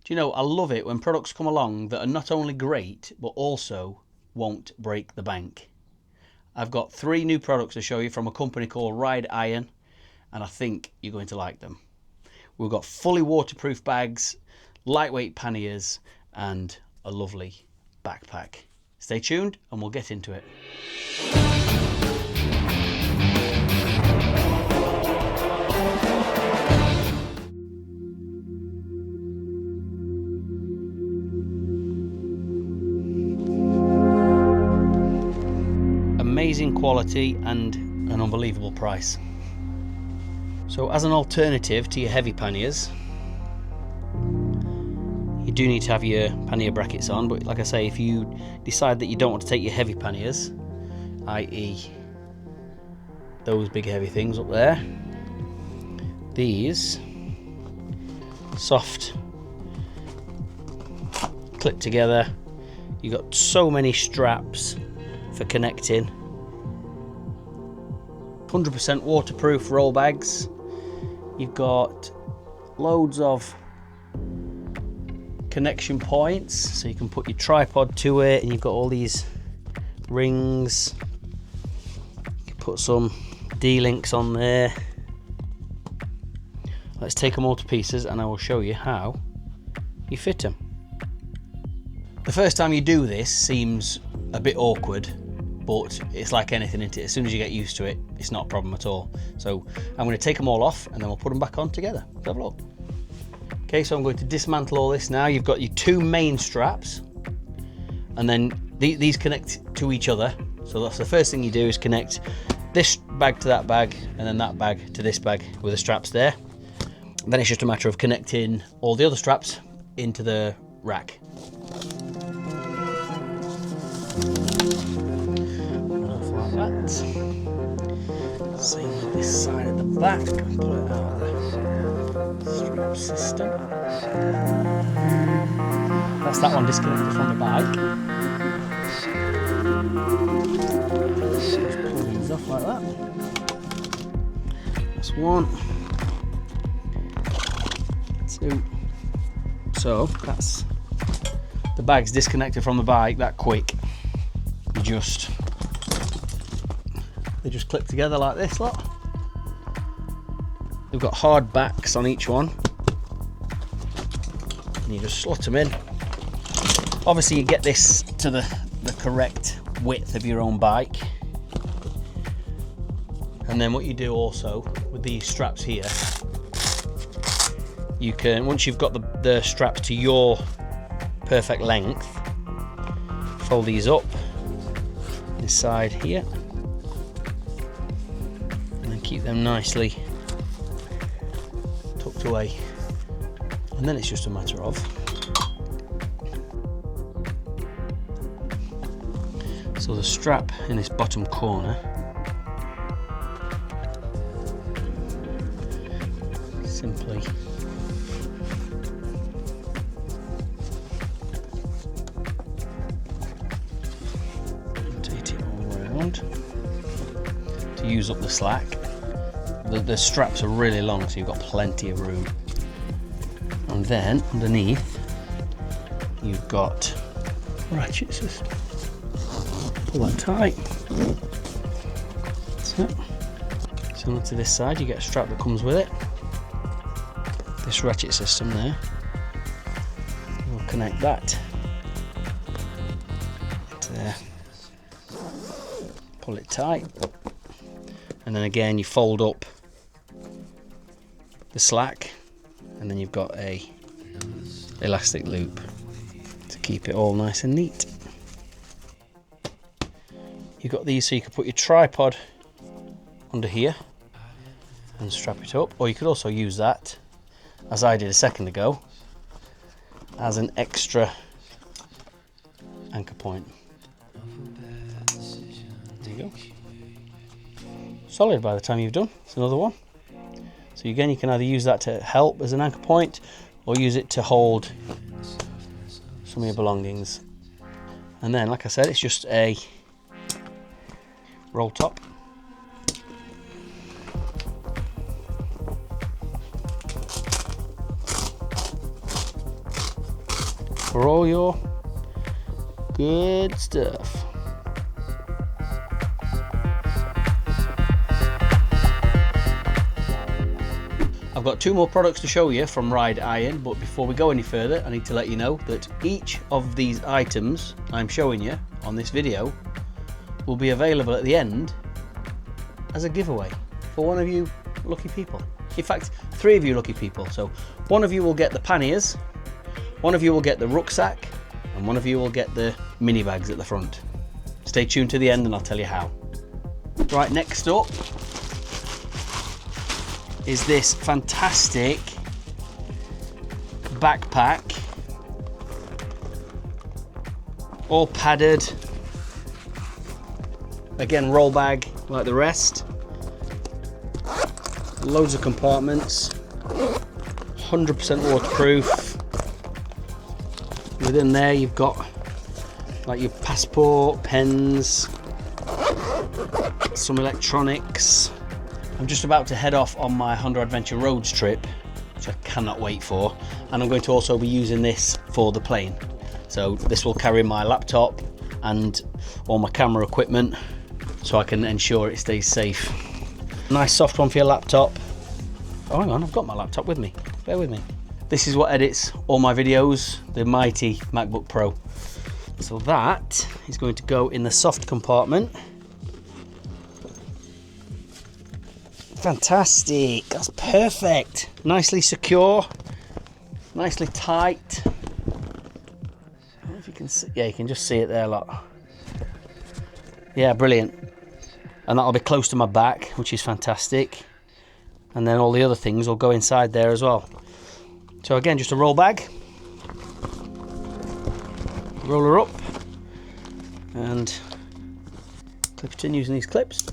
Do you know, I love it when products come along that are not only great, but also won't break the bank. I've got 3 new products to show you from a company called Ride Iron, and I think you're going to like them. We've got fully waterproof bags, lightweight panniers, and a lovely backpack. Stay tuned and we'll get into it. Amazing quality and an unbelievable price. So as an alternative to your heavy panniers, you do need to have your pannier brackets on, but like I say, if you decide that you don't want to take your heavy panniers, i.e. those big heavy things up there, these soft clip together. You've got so many straps for connecting. 100% waterproof roll bags. You've got loads of connection points, so you can put your tripod to it, and you've got all these rings. You can put some D-links on there. Let's take them all to pieces and I will show you how you fit them. The first time you do this seems a bit awkward, but it's like anything, isn't it? As soon as you get used to it, it's not a problem at all. So I'm going to take them all off and then we'll put them back on together. Let's have a look. Okay, so I'm going to dismantle all this now. You've got your 2 main straps, and then these connect to each other. So that's the first thing you do, is connect this bag to that bag, and then that bag to this bag with the straps there. Then it's just a matter of connecting all the other straps into the rack. Like that. Same with this side at the back. Pull it out of the strap system. That's that one disconnected from the bike. Just pull these off like that. That's 1, 2. So that's the bag's disconnected from the bike that quick. They just clip together like this lot. They've got hard backs on each one, and you just slot them in. Obviously you get this to the correct width of your own bike, and then what you do also with these straps here, you can, once you've got the straps to your perfect length, fold these up inside here and then keep them nicely tucked away, and then it's just a matter of so the strap in this bottom corner, simply rotate it all around to use up the slack. The straps are really long, so you've got plenty of room. And then underneath you've got ratchet system. Pull that tight. That's it. So onto this side you get a strap that comes with it. This ratchet system there. We'll connect that to there. Pull it tight. And then again you fold up the slack, and then you've got a elastic loop to keep it all nice and neat. You've got these so you can put your tripod under here and strap it up, or you could also use that, as I did a second ago, as an extra anchor point. There you go. Solid by the time you've done. It's another one. So again, you can either use that to help as an anchor point, or use it to hold some of your belongings. And then, like I said, it's just a roll top. for all your good stuff. I've got 2 more products to show you from Ride Iron, but before we go any further, I need to let you know that each of these items I'm showing you on this video will be available at the end as a giveaway for one of you lucky people. In fact, 3 of you lucky people. So one of you will get the panniers, one of you will get the rucksack, and one of you will get the mini bags at the front. Stay tuned to the end and I'll tell you how. Right, next up is this fantastic backpack, all padded, again roll bag like the rest, loads of compartments, 100% waterproof. Within there you've got like your passport, pens, some electronics. I'm just about to head off on my Honda Adventure Roads trip, which I cannot wait for, and I'm going to also be using this for the plane. So this will carry my laptop and all my camera equipment, so I can ensure it stays safe. Nice soft one for your laptop. Oh, hang on, I've got my laptop with me. Bear with me. This is what edits all my videos, the mighty MacBook Pro. So that is going to go in the soft compartment. Fantastic, that's perfect. Nicely secure, nicely tight. I don't know if you can see, yeah, you can just see it there, look. Yeah, brilliant. And that'll be close to my back, which is fantastic. And then all the other things will go inside there as well. So again, just a roll bag. Roll her up and clip it in using these clips.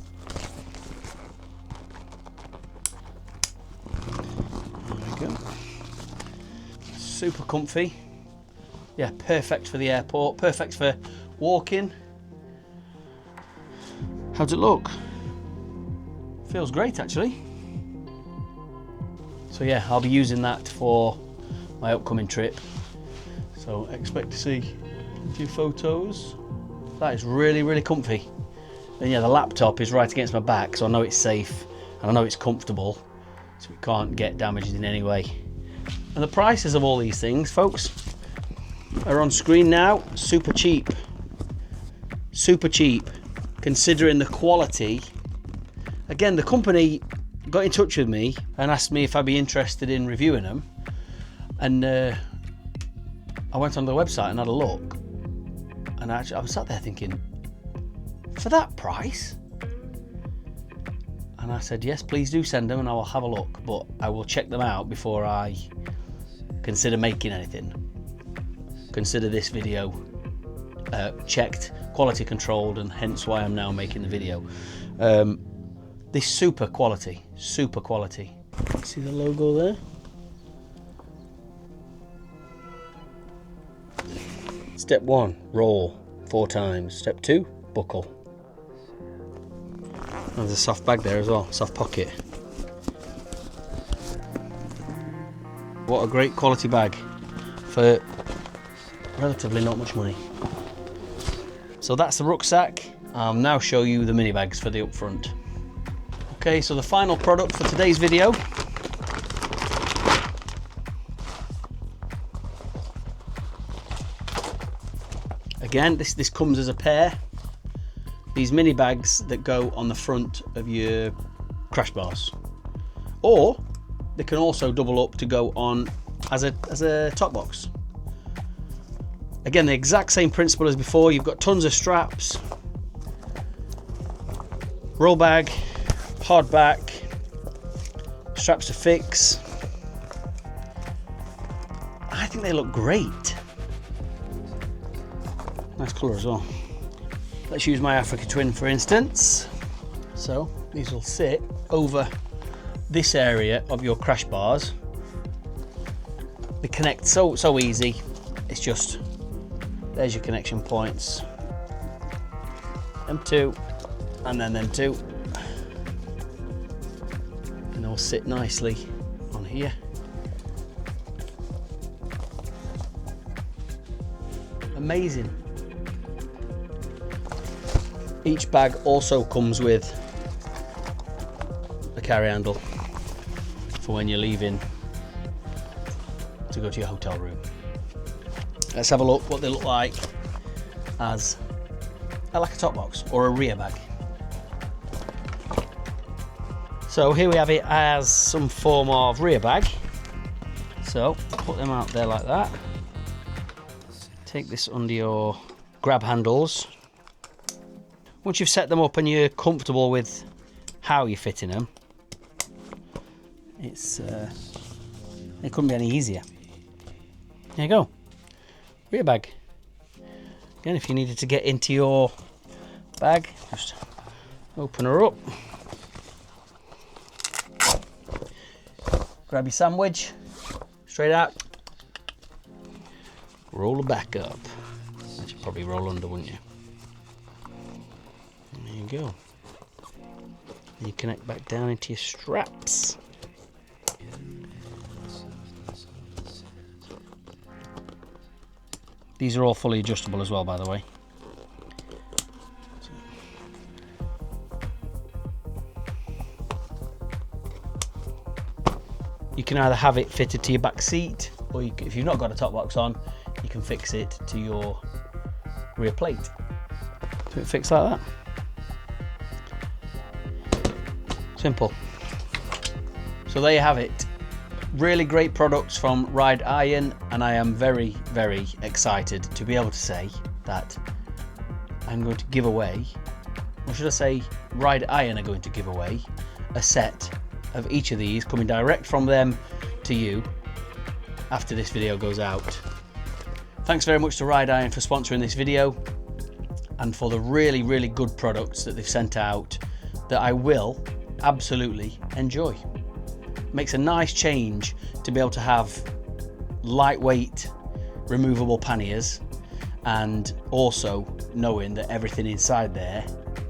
Super comfy. Yeah, perfect for the airport, perfect for walking. How's it look? Feels great actually. So yeah, I'll be using that for my upcoming trip. So expect to see a few photos. That is really, really comfy. And yeah, the laptop is right against my back, so I know it's safe and I know it's comfortable, so it can't get damaged in any way. And the prices of all these things, folks, are on screen now. Super cheap. Super cheap, considering the quality. Again, the company got in touch with me and asked me if I'd be interested in reviewing them. And I went on the website and had a look. And I was sat there thinking, for that price? And I said, yes, please do send them and I will have a look. But I will check them out before I consider making anything. Consider this video checked, quality controlled, and hence why I'm now making the video. This super quality. See the logo there? Step 1, roll 4 times. Step 2, buckle. There's a soft bag there as well, soft pocket. What a great quality bag for relatively not much money. So that's the rucksack. I'll now show you the mini bags for the up front. Okay, so the final product for today's video again, this comes as a pair. These mini bags that go on the front of your crash bars, or they can also double up to go on as a top box. Again, the exact same principle as before. You've got tons of straps, roll bag, hard back, straps to fix. I think they look great. Nice colour as well. Let's use my Africa Twin for instance. So these will sit over this area of your crash bars. They connect so easy. It's just, there's your connection points. Them two, and then them two. And they'll sit nicely on here. Amazing. Each bag also comes with a carry handle for when you're leaving to go to your hotel room. Let's have a look what they look like as like a top box or a rear bag. So here we have it as some form of rear bag. So put them out there like that. Take this under your grab handles. Once you've set them up and you're comfortable with how you're fitting them, it couldn't be any easier. There you go, rear bag. Again, if you needed to get into your bag, just open her up, grab your sandwich, straight out, roll her back up. You should probably roll under, wouldn't you? There you go. And you connect back down into your straps. These are all fully adjustable as well, by the way. You can either have it fitted to your back seat, or if you've not got a top box on, you can fix it to your rear plate. So it fits like that. Simple. So there you have it. Really great products from Ride Iron, and I am very, very excited to be able to say that I'm going to give away, or should I say Ride Iron are going to give away a set of each of these coming direct from them to you after this video goes out. Thanks very much to Ride Iron for sponsoring this video and for the really, really good products that they've sent out that I will absolutely enjoy. Makes a nice change to be able to have lightweight removable panniers, and also knowing that everything inside there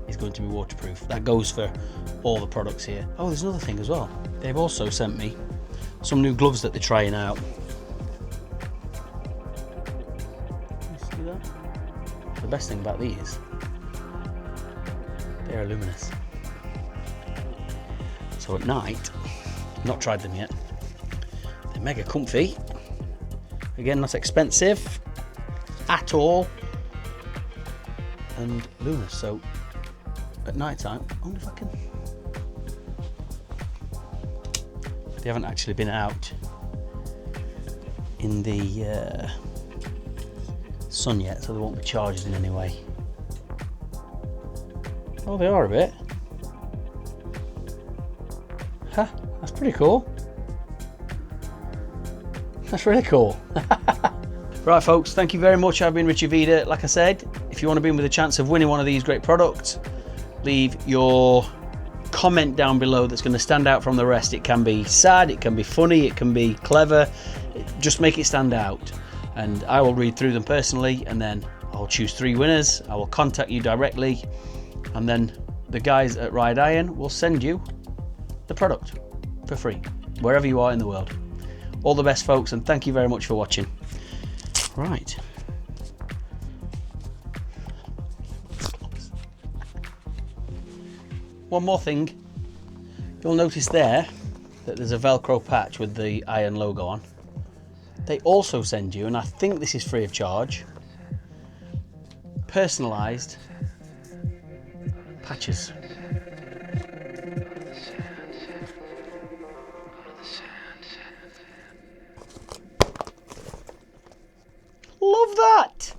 is going to be waterproof. That goes for all the products here. Oh, there's another thing as well. They've also sent me some new gloves that they're trying out. See that? The best thing about these, they're luminous. So at night, not tried them yet, they're mega comfy. Again, not expensive at all, and luminous. So at night time, I wonder if I can. They haven't actually been out in the sun yet, so they won't be charged in any way. Oh, they are a bit. Huh, that's pretty cool. That's really cool. Right folks, thank you very much. I've been RichyVida. Like I said, if you want to be in with a chance of winning one of these great products, leave your comment down below that's going to stand out from the rest. It can be sad, it can be funny, it can be clever. Just make it stand out, and I will read through them personally, and then I'll choose 3 winners. I will contact you directly, and then the guys at Ride Iron will send you the product for free wherever you are in the world. All the best folks, and thank you very much for watching. Right, one more thing, you'll notice there that there's a Velcro patch with the Iron logo on. They also send you, and I think this is free of charge, personalised patches. Love that!